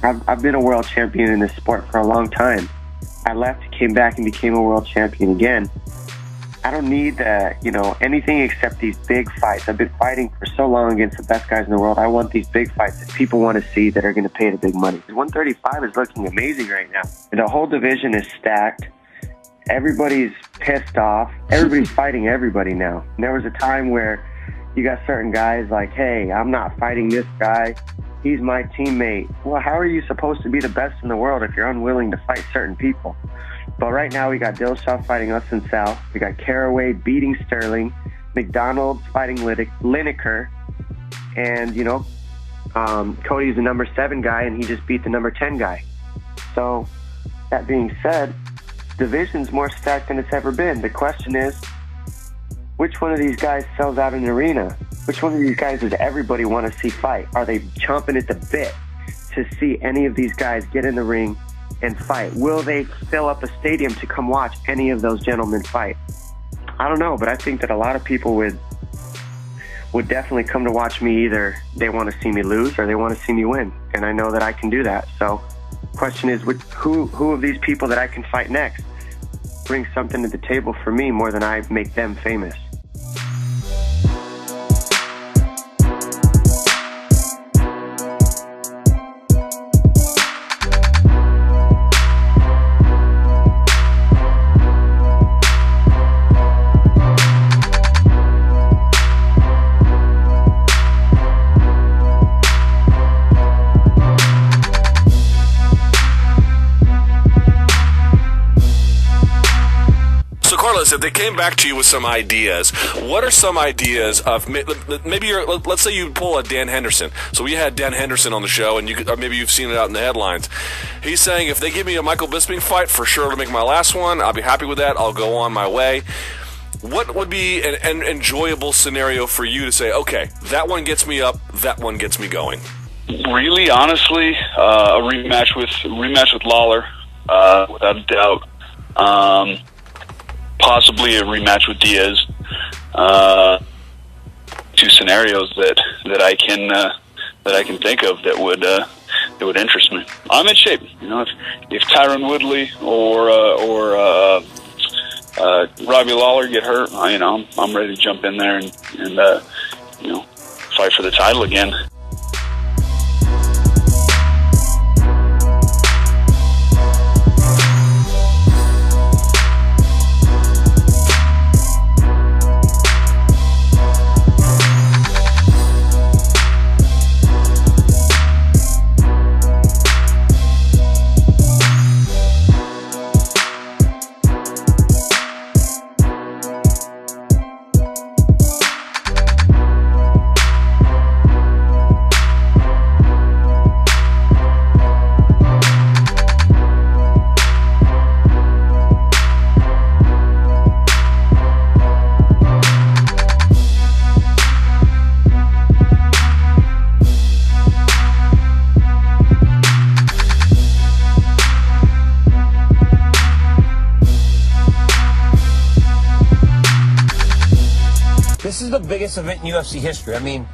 I've been a world champion in this sport for a long time. I left, came back, and became a world champion again. I don't need anything except these big fights. I've been fighting for so long against the best guys in the world. I want these big fights that people want to see, that are going to pay the big money. 135 is looking amazing right now. The whole division is stacked. Everybody's pissed off. Everybody's fighting everybody now. And there was a time where you got certain guys like, hey, I'm not fighting this guy. He's my teammate. Well, how are you supposed to be the best in the world if you're unwilling to fight certain people? But right now we got Dillashaw fighting Austin Sal. We got Caraway beating Sterling. McDonald fighting Lineker. And, Cody's the number 7 guy, and he just beat the number 10 guy. So, that being said, division's more stacked than it's ever been. The question is, which one of these guys sells out an arena? Which one of these guys does everybody want to see fight? Are they chomping at the bit to see any of these guys get in the ring and fight? Will they fill up a stadium to come watch any of those gentlemen fight? I don't know, but I think that a lot of people would definitely come to watch me. Either they want to see me lose or they want to see me win, and I know that I can do that. So the question is, who of these people that I can fight next brings something to the table for me more than I make them famous? If they came back to you with some ideas, what are some ideas of maybe let's say you pull a Dan Henderson. So we had Dan Henderson on the show, and or maybe you've seen it out in the headlines. He's saying, if they give me a Michael Bisping fight, for sure to make my last one, I'll be happy with that. I'll go on my way. What would be an enjoyable scenario for you to say, okay, that one gets me up, that one gets me going? Really, honestly, a rematch with Lawler, without a doubt. Possibly a rematch with Diaz. 2 scenarios that I can think of that would interest me. I'm in shape. If Tyron Woodley or Robbie Lawler get hurt, I'm ready to jump in there and fight for the title again. This is the biggest event in UFC history. I mean,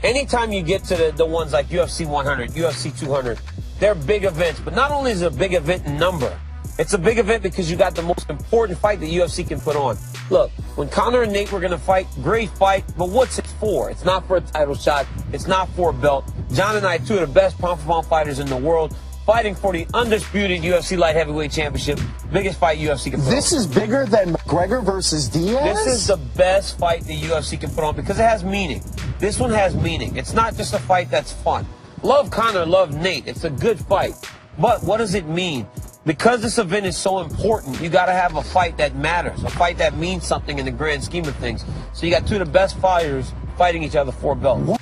anytime you get to the ones like UFC 100, UFC 200, they're big events. But not only is it a big event in number, it's a big event because you got the most important fight that UFC can put on. Look, when Conor and Nate were going to fight, great fight, but what's it for? It's not for a title shot. It's not for a belt. John and I, 2 of the best pound-for-pound fighters in the world, fighting for the undisputed UFC light heavyweight championship. Biggest fight UFC can put on. This is bigger than McGregor versus Diaz? This is the best fight the UFC can put on because it has meaning. This one has meaning. It's not just a fight that's fun. Love Conor, love Nate. It's a good fight. But what does it mean? Because this event is so important, you got to have a fight that matters, a fight that means something in the grand scheme of things. So you got 2 of the best fighters fighting each other for a belt.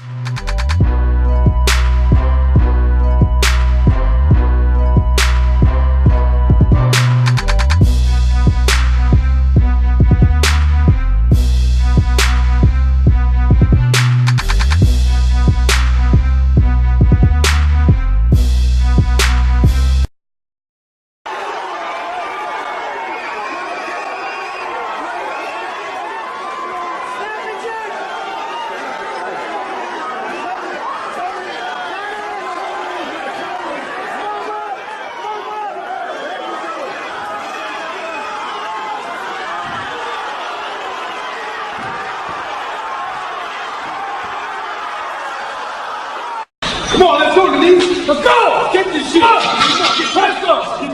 Come on, let's go, Denise. Let's go. Get this shit. Get pressed up.